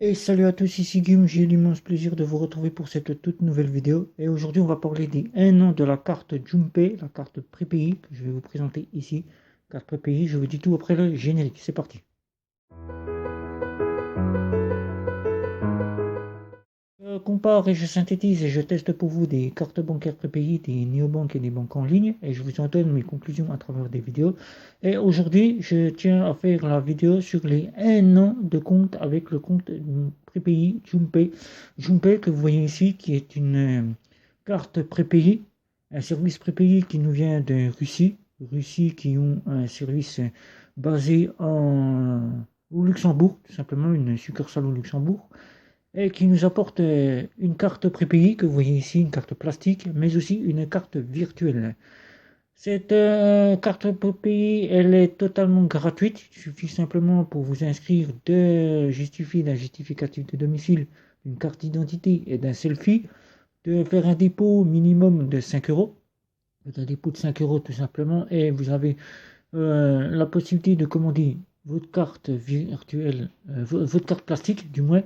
Et salut à tous, ici Guillaume, j'ai l'immense plaisir de vous retrouver pour cette toute nouvelle vidéo. Et aujourd'hui, on va parler des 1 an de la carte Jumpay, la carte prépayée que je vais vous présenter ici. Carte prépayée, je vous dis tout après le générique, c'est parti. Je compare et je synthétise et je teste pour vous des cartes bancaires prépayées, des néobanques et des banques en ligne. Et je vous en donne mes conclusions à travers des vidéos. Et aujourd'hui, je tiens à faire la vidéo sur les 1 an de compte avec le compte prépayé Jumpay. Jumpay que vous voyez ici, qui est une carte prépayée, un service prépayé qui nous vient de Russie. Russie qui ont un service basé au Luxembourg, tout simplement une succursale au Luxembourg et qui nous apporte une carte prépayée que vous voyez ici, une carte plastique, mais aussi une carte virtuelle. Cette carte prépayée, elle est totalement gratuite. Il suffit simplement pour vous inscrire de justifier d'un justificatif de domicile, d'une carte d'identité et d'un selfie, de faire un dépôt minimum de 5 euros. Un dépôt de 5 euros tout simplement, et vous avez la possibilité de commander votre carte virtuelle, votre carte plastique du moins,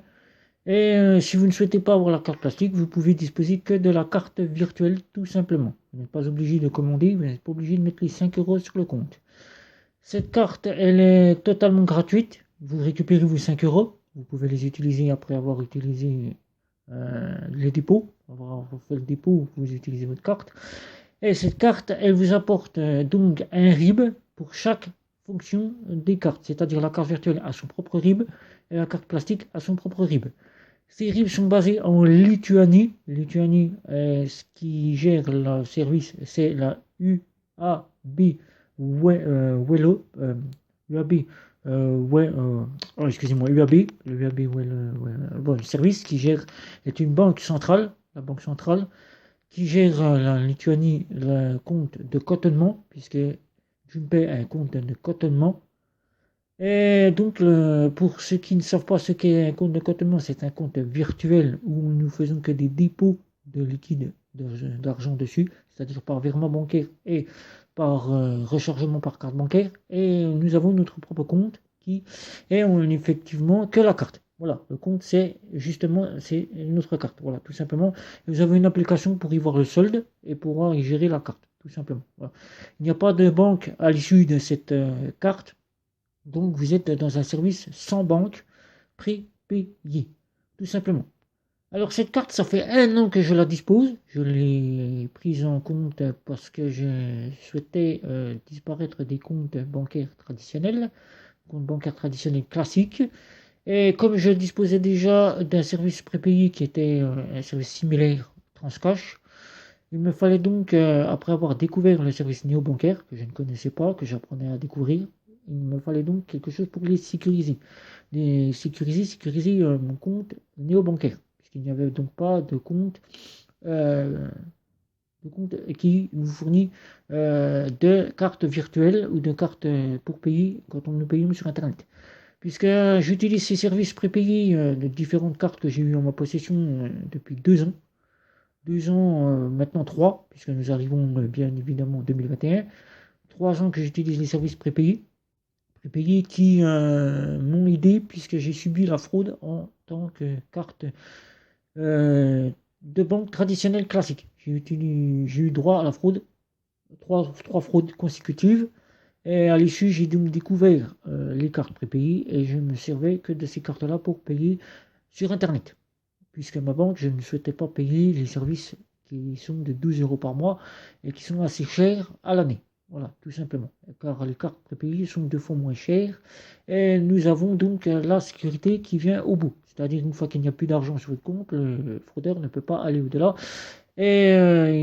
et si vous ne souhaitez pas avoir la carte plastique, vous pouvez disposer que de la carte virtuelle tout simplement. Vous n'êtes pas obligé de commander, vous n'êtes pas obligé de mettre les 5 euros sur le compte. Cette carte, elle est totalement gratuite. Vous récupérez vos 5 euros. Vous pouvez les utiliser après avoir utilisé les dépôts. Avoir fait le dépôt, vous utilisez votre carte. Et cette carte, elle vous apporte donc un RIB pour chaque fonction des cartes. C'est-à-dire la carte virtuelle a son propre RIB et la carte plastique a son propre RIB. Ces RIB sont basés en Lituanie. Lituanie, ce qui gère le service, c'est la UAB Wello. UAB, excusez-moi, UAB. Le UAB bon, le service qui gère est une banque centrale, la banque centrale, qui gère la Lituanie le compte de cotonnement, puisque Jumpay a un compte de cotonnement. Et donc, pour ceux qui ne savent pas ce qu'est un compte de cotement, c'est un compte virtuel où nous faisons que des dépôts de liquide d'argent dessus, c'est-à-dire par virement bancaire et par rechargement par carte bancaire. Et nous avons notre propre compte qui est effectivement que la carte. Voilà, le compte c'est justement c'est notre carte. Voilà, tout simplement. Vous avez une application pour y voir le solde et pouvoir y gérer la carte, tout simplement. Voilà. Il n'y a pas de banque à l'issue de cette carte. Donc vous êtes dans un service sans banque, prépayé, tout simplement. Alors cette carte, ça fait 1 an que je la dispose. Je l'ai prise en compte parce que je souhaitais disparaître des comptes bancaires traditionnels, comptes bancaires traditionnels classiques. Et comme je disposais déjà d'un service prépayé qui était un service similaire, Transcash, il me fallait donc, après avoir découvert le service néo-bancaire, que je ne connaissais pas, que j'apprenais à découvrir, il me fallait donc quelque chose pour les sécuriser. Sécuriser mon compte néo-bancaire, puisqu'il n'y avait donc pas euh, de compte qui nous fournit de cartes virtuelles ou de cartes pour payer quand nous payons sur Internet. Puisque j'utilise ces services prépayés de différentes cartes que j'ai eues en ma possession depuis 2 ans. 2 ans, maintenant 3, puisque nous arrivons bien évidemment en 2021. 3 ans que j'utilise les services prépayés qui m'ont aidé puisque j'ai subi la fraude en tant que carte de banque traditionnelle classique. J'ai eu droit à la fraude, trois fraudes consécutives. Et à l'issue, j'ai donc découvert les cartes prépayées et je ne me servais que de ces cartes-là pour payer sur Internet. Puisque ma banque, je ne souhaitais pas payer les services qui sont de 12 euros par mois et qui sont assez chers à l'année. Voilà, tout simplement. Car les cartes prépayées sont 2 fois moins chères et nous avons donc la sécurité qui vient au bout. C'est-à-dire une fois qu'il n'y a plus d'argent sur le compte, le fraudeur ne peut pas aller au-delà et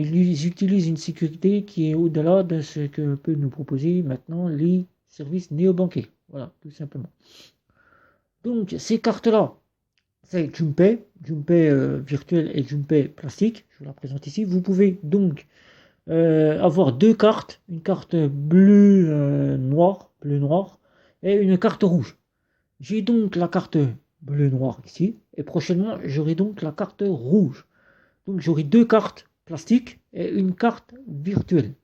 ils utilisent une sécurité qui est au-delà de ce que peuvent nous proposer maintenant les services néobancaires. Voilà, tout simplement. Donc ces cartes-là, c'est Jumpay, Jumpay virtuel et Jumpay plastique. Je vous la présente ici. Vous pouvez donc avoir 2 cartes, une carte bleu noir, et une carte rouge. J'ai donc la carte bleu noir ici, et prochainement j'aurai donc la carte rouge. Donc j'aurai 2 cartes plastiques et une carte virtuelle.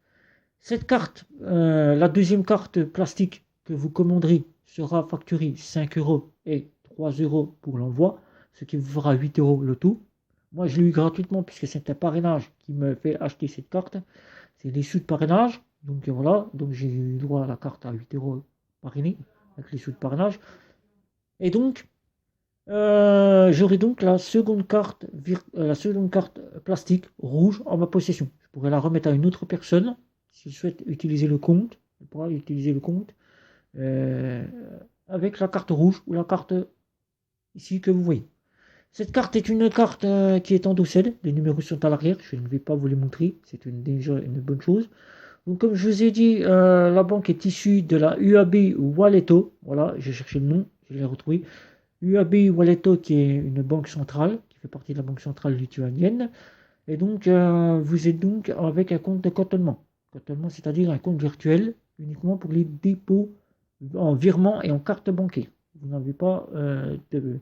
Cette carte, la deuxième carte plastique que vous commanderez sera facturée 5 euros et 3 euros pour l'envoi, ce qui vous fera 8 euros le tout. Moi, je l'ai eu gratuitement puisque c'est un parrainage qui me fait acheter cette carte. C'est les sous de parrainage. Donc voilà, donc j'ai eu droit à la carte à 8 euros parrainée avec les sous de parrainage. Et donc, j'aurai donc la seconde carte plastique rouge en ma possession. Je pourrais la remettre à une autre personne s'il souhaite utiliser le compte. Elle pourra utiliser le compte euh, avec la carte rouge ou la carte ici que vous voyez. Cette carte est une carte qui est endossée. Les numéros sont à l'arrière. Je ne vais pas vous les montrer. C'est déjà une bonne chose. Donc, comme je vous ai dit, la banque est issue de la UAB Walletto. Voilà, j'ai cherché le nom, je l'ai retrouvé. UAB Walletto, qui est une banque centrale, qui fait partie de la banque centrale lituanienne. Et donc, vous êtes donc avec un compte de cotonnement. Cotonnement, c'est-à-dire un compte virtuel uniquement pour les dépôts en virement et en carte bancaire. Vous n'avez pas de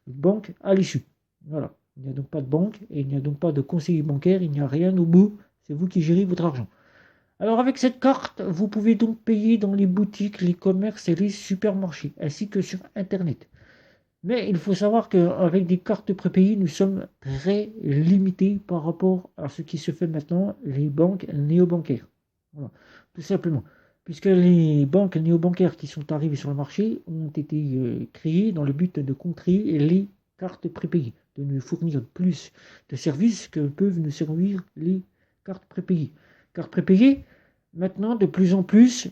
banque à l'issue. Voilà. Il n'y a donc pas de banque et il n'y a donc pas de conseiller bancaire. Il n'y a rien au bout. C'est vous qui gérez votre argent. Alors avec cette carte, vous pouvez donc payer dans les boutiques, les commerces et les supermarchés, ainsi que sur Internet. Mais il faut savoir qu'avec des cartes prépayées, nous sommes très limités par rapport à ce qui se fait maintenant, les banques néobancaires. Voilà, tout simplement. Puisque les banques néobancaires qui sont arrivées sur le marché ont été créées dans le but de contrer les cartes prépayées, de nous fournir plus de services que peuvent nous servir les cartes prépayées. Cartes prépayées, maintenant, de plus en plus,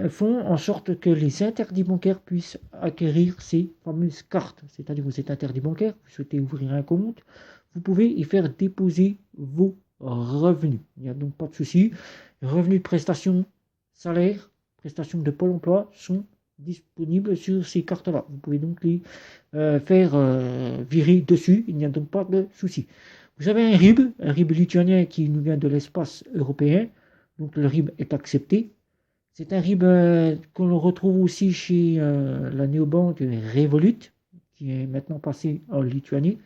font en sorte que les interdits bancaires puissent acquérir ces fameuses cartes. C'est-à-dire que vous êtes interdit bancaire, vous souhaitez ouvrir un compte, vous pouvez y faire déposer vos revenus. Il n'y a donc pas de souci. Revenus de prestations, salaires, prestations de Pôle emploi sont disponibles sur ces cartes-là. Vous pouvez donc les faire virer dessus. Il n'y a donc pas de souci. Vous avez un RIB lituanien qui nous vient de l'espace européen. Donc le RIB est accepté. C'est un RIB qu'on retrouve aussi chez la néobanque Revolut, qui est maintenant passé en Lituanie.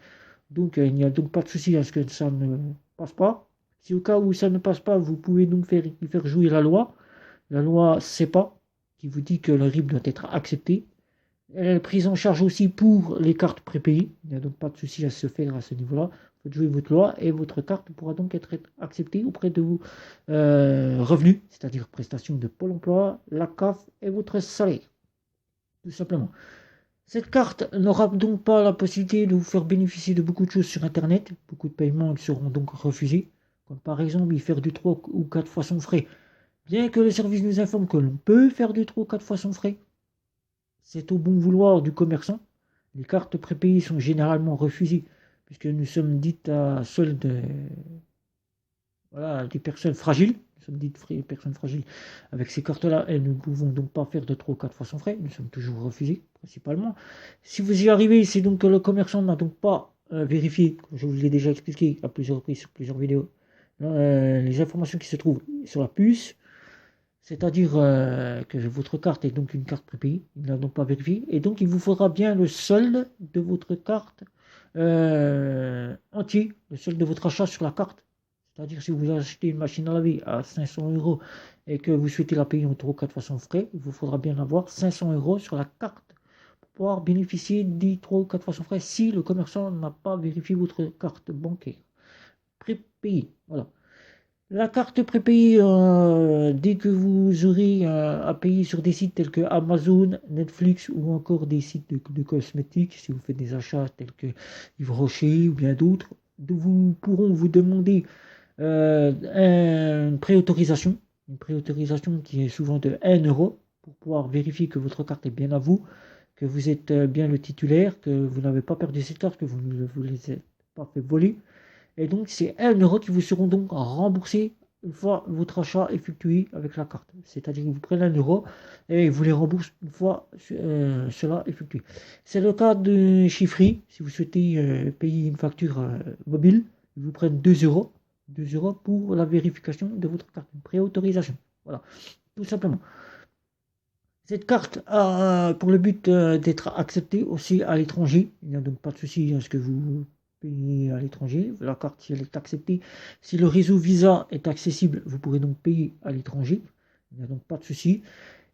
Donc il n'y a donc pas de souci à ce que ça ne passe pas. Si au cas où ça ne passe pas, vous pouvez donc faire jouer la loi CEPA, qui vous dit que le RIB doit être accepté. Elle est prise en charge aussi pour les cartes prépayées. Il n'y a donc pas de souci à se faire à ce niveau-là. Faites jouer votre loi et votre carte pourra donc être acceptée auprès de vos revenus, c'est-à-dire prestations de Pôle emploi, la CAF et votre salaire. Tout simplement. Cette carte n'aura donc pas la possibilité de vous faire bénéficier de beaucoup de choses sur Internet. Beaucoup de paiements seront donc refusés, comme par exemple y faire du 3 ou 4 fois son frais. Bien que le service nous informe que l'on peut faire du 3 ou 4 fois son frais, c'est au bon vouloir du commerçant. Les cartes prépayées sont généralement refusées puisque nous sommes dites à solde des personnes fragiles. Nous sommes dites personnes fragiles avec ces cartes-là et nous ne pouvons donc pas faire de 3 ou 4 fois sans frais. Nous sommes toujours refusés, principalement. Si vous y arrivez, c'est donc que le commerçant n'a donc pas vérifié, comme je vous l'ai déjà expliqué à plusieurs reprises sur plusieurs vidéos, les informations qui se trouvent sur la puce. C'est-à-dire que votre carte est donc une carte prépayée, il n'a donc pas vérifié, et donc il vous faudra bien le solde de votre carte entier, le solde de votre achat sur la carte. C'est-à-dire si vous achetez une machine à laver à 500 € et que vous souhaitez la payer en 3 ou 4 fois sans frais, il vous faudra bien avoir 500 € sur la carte pour pouvoir bénéficier des 3 ou 4 fois sans frais si le commerçant n'a pas vérifié votre carte bancaire prépayée. Voilà. La carte prépayée, dès que vous aurez à payer sur des sites tels que Amazon, Netflix ou encore des sites de cosmétiques, si vous faites des achats tels que Yves Rocher ou bien d'autres, vous pourront vous demander une préautorisation qui est souvent de 1 € pour pouvoir vérifier que votre carte est bien à vous, que vous êtes bien le titulaire, que vous n'avez pas perdu cette carte, que vous ne vous les êtes pas fait voler. Et donc, c'est 1 € qui vous seront donc remboursés une fois votre achat effectué avec la carte. C'est-à-dire que vous prenez 1 € et vous les remboursez une fois cela effectué. C'est le cas de chez Free. Si vous souhaitez payer une facture mobile, ils vous prennent 2 €. 2 € pour la vérification de votre carte, une préautorisation. Voilà, tout simplement. Cette carte a pour le but d'être acceptée aussi à l'étranger. Il n'y a donc pas de souci à ce que vous payer à l'étranger. La carte, si elle est acceptée, si le réseau Visa est accessible, vous pourrez donc payer à l'étranger. Il n'y a donc pas de souci.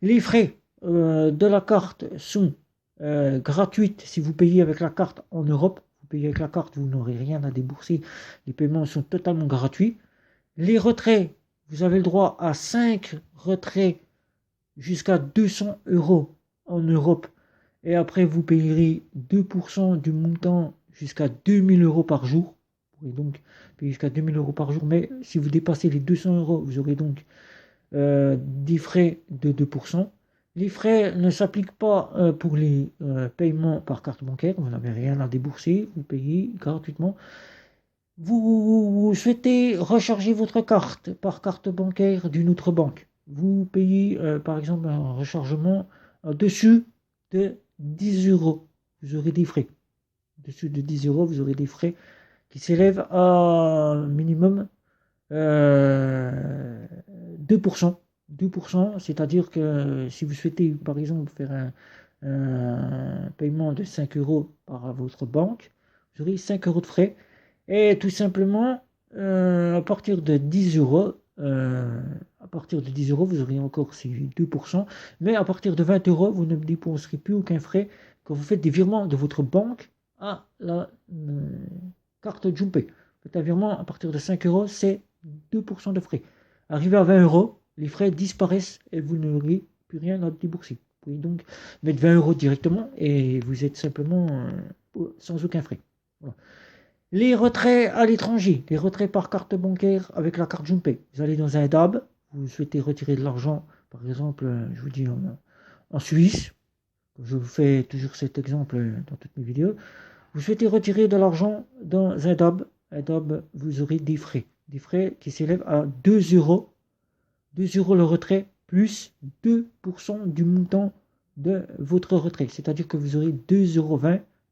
Les frais de la carte sont gratuite si vous payez avec la carte en Europe. Vous payez avec la carte, vous n'aurez rien à débourser. Les paiements sont totalement gratuits. Les retraits, vous avez le droit à 5 retraits jusqu'à 200 euros en Europe. Et après, vous payerez 2% du montant jusqu'à 2000 euros par jour. Vous pourrez donc payer jusqu'à 2000 euros par jour. Mais si vous dépassez les 200 euros, vous aurez donc des frais de 2%. Les frais ne s'appliquent pas pour les paiements par carte bancaire. Vous n'avez rien à débourser. Vous payez gratuitement. Vous souhaitez recharger votre carte par carte bancaire d'une autre banque. Vous payez par exemple un rechargement au-dessus de 10 euros. Vous aurez des frais. Au-dessus de 10 euros, vous aurez des frais qui s'élèvent à un minimum 2%. 2%, c'est-à-dire que si vous souhaitez par exemple faire un paiement de 5 euros par votre banque, vous aurez 5 euros de frais. Et tout simplement, à partir de 10 euros, vous aurez encore ces 2%. Mais à partir de 20 euros, vous ne dépenserez plus aucun frais quand vous faites des virements de votre banque à la carte Jumpay. Faites un virement à partir de 5 euros, c'est 2% de frais. Arrivé à 20 euros, les frais disparaissent et vous n'aurez plus rien à débourser. Vous pouvez donc mettre 20 euros directement et vous êtes simplement sans aucun frais. Voilà. Les retraits à l'étranger, les retraits par carte bancaire avec la carte Jumpay. Vous allez dans un DAB, vous souhaitez retirer de l'argent, par exemple, je vous dis en Suisse, je vous fais toujours cet exemple dans toutes mes vidéos. Vous souhaitez retirer de l'argent dans un DAB, vous aurez des frais qui s'élèvent à 2 euros. 2 euros le retrait plus 2% du montant de votre retrait. C'est-à-dire que vous aurez 2,20 euros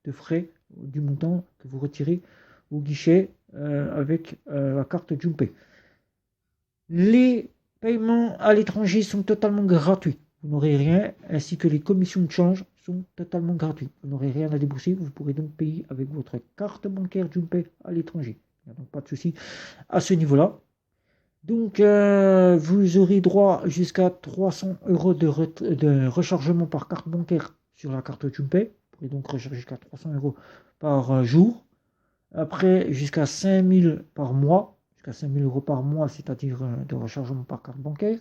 de frais du montant que vous retirez au guichet avec la carte Jumpay. Les paiements à l'étranger sont totalement gratuits. Vous n'aurez rien, ainsi que les commissions de change sont totalement gratuites. Vous n'aurez rien à débourser. Vous pourrez donc payer avec votre carte bancaire Jumpay à l'étranger. Il n'y a donc pas de souci à ce niveau-là. Donc, vous aurez droit jusqu'à 300 euros de rechargement par carte bancaire sur la carte Jumpay. Vous pourrez donc recharger jusqu'à 300 euros par jour. Après, jusqu'à 5000 par mois, jusqu'à 5000 euros par mois, c'est-à-dire de rechargement par carte bancaire.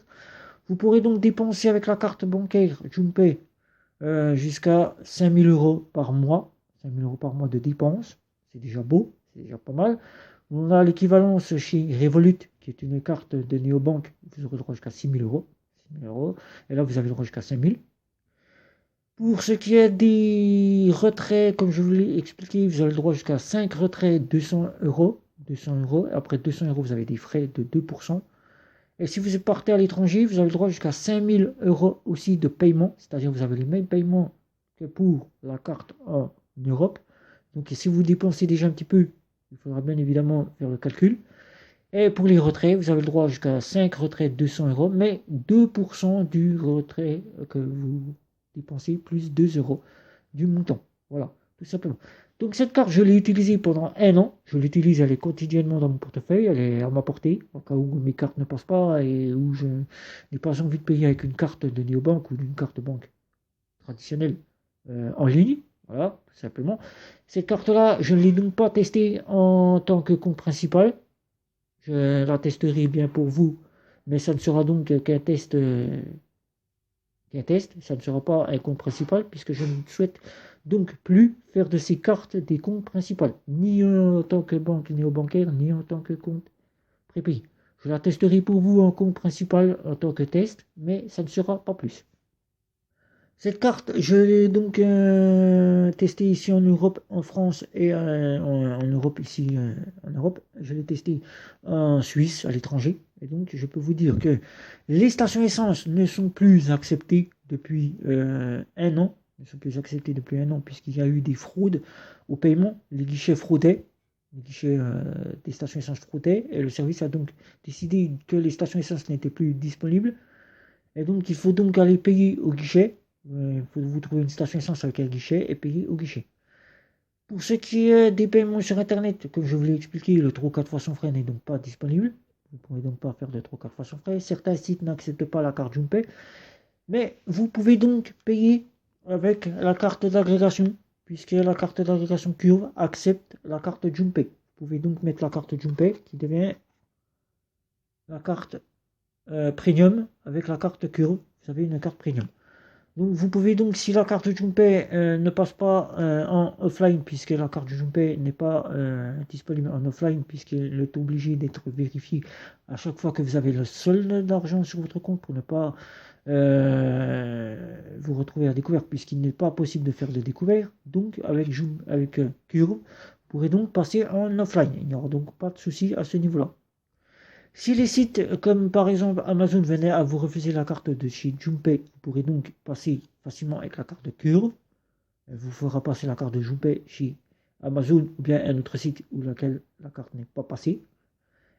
Vous pourrez donc dépenser avec la carte bancaire Jumpay jusqu'à 5000 euros par mois. 5000 euros par mois de dépenses, c'est déjà beau, c'est déjà pas mal. On a l'équivalence chez Revolut, qui est une carte de néobanque. Vous aurez droit jusqu'à 6000 euros. 6000 euros. Et là, vous avez droit jusqu'à 5000. Pour ce qui est des retraits, comme je vous l'ai expliqué, vous avez le droit jusqu'à 5 retraits, 200 euros. 200 euros. Après 200 euros, vous avez des frais de 2%. Et si vous partez à l'étranger, vous avez le droit jusqu'à 5000 euros aussi de paiement. C'est-à-dire que vous avez les mêmes paiements que pour la carte en Europe. Donc si vous dépensez déjà un petit peu, il faudra bien évidemment faire le calcul. Et pour les retraits, vous avez le droit jusqu'à 5 retraits 200 euros, mais 2% du retrait que vous dépensez plus 2 euros du montant. Voilà, tout simplement. Donc cette carte, je l'ai utilisée pendant un an. Je l'utilise, elle est quotidiennement dans mon portefeuille, elle est à ma portée, au cas où mes cartes ne passent pas et où je n'ai pas envie de payer avec une carte de néobanque ou d'une carte banque traditionnelle en ligne. Voilà, tout simplement. Cette carte-là, je ne l'ai donc pas testée en tant que compte principal. Je la testerai bien pour vous, mais ça ne sera donc qu'un test, ça ne sera pas un compte principal, puisque je ne souhaite donc plus faire de ces cartes des comptes principaux, ni en tant que banque néobancaire, ni en tant que compte prépayé. Je la testerai pour vous en compte principal en tant que test, mais ça ne sera pas plus. Cette carte, je l'ai donc testée ici en Europe, en France et en Europe, ici en Europe. Je l'ai testée en Suisse, à l'étranger. Et donc, je peux vous dire que les stations essence ne sont plus acceptées depuis un an. Ne sont plus acceptées depuis un an puisqu'il y a eu des fraudes au paiement. Les guichets fraudaient. Les guichets des stations essence fraudaient. Et le service a donc décidé que les stations essence n'étaient plus disponibles. Et donc, il faut donc aller payer au guichet. Il faut vous trouver une station essence avec un guichet et payer au guichet. Pour ce qui est des paiements sur Internet, comme je vous l'ai expliqué, le 3 ou 4 fois sans frais n'est donc pas disponible. Vous ne pourrez donc pas faire de 3 ou 4 fois sans frais. Certains sites n'acceptent pas la carte Jumpay. Mais vous pouvez donc payer avec la carte d'agrégation, puisque la carte d'agrégation Curve accepte la carte Junpei. Vous pouvez donc mettre la carte Junpei qui devient la carte Premium avec la carte Curve. Vous avez une carte Premium. Donc vous pouvez donc, si la carte Junpei ne passe pas en offline, puisque la carte Junpei n'est pas disponible en offline, puisqu'elle est obligée d'être vérifiée à chaque fois que vous avez le solde d'argent sur votre compte pour ne pas vous retrouver à découvert, puisqu'il n'est pas possible de faire de découvert. Donc avec Curve, vous pourrez donc passer en offline. Il n'y aura donc pas de souci à ce niveau-là. Si les sites comme par exemple Amazon venaient à vous refuser la carte de chez Junpei, vous pourrez donc passer facilement avec la carte Curve. Elle vous fera passer la carte de Junpei chez Amazon ou bien un autre site où laquelle la carte n'est pas passée.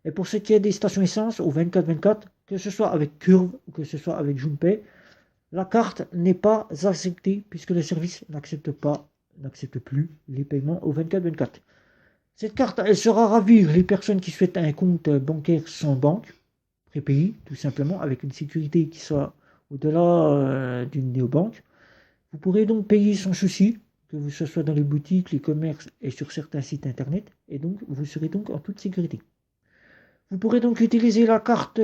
Et pour ce qui est des stations essence au 24/24, que ce soit avec Curve ou que ce soit avec Junpei, la carte n'est pas acceptée puisque le service n'accepte plus les paiements au 24/24. Cette carte, elle sera ravir les personnes qui souhaitent un compte bancaire sans banque, prépayé, tout simplement, avec une sécurité qui soit au-delà d'une néobanque. Vous pourrez donc payer sans souci, que ce soit dans les boutiques, les commerces et sur certains sites internet, et donc vous serez donc en toute sécurité. Vous pourrez donc utiliser la carte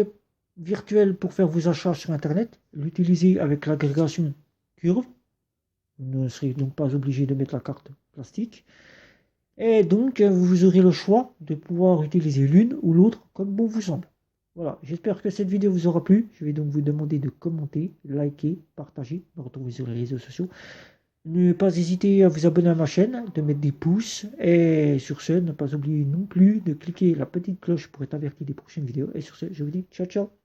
virtuelle pour faire vos achats sur internet, l'utiliser avec l'agrégation Curve. Vous ne serez donc pas obligé de mettre la carte plastique. Et donc, vous aurez le choix de pouvoir utiliser l'une ou l'autre comme bon vous semble. Voilà, j'espère que cette vidéo vous aura plu. Je vais donc vous demander de commenter, liker, partager, me retrouver sur les réseaux sociaux. Ne pas hésiter à vous abonner à ma chaîne, de mettre des pouces. Et sur ce, ne pas oublier non plus de cliquer la petite cloche pour être averti des prochaines vidéos. Et sur ce, je vous dis ciao ciao.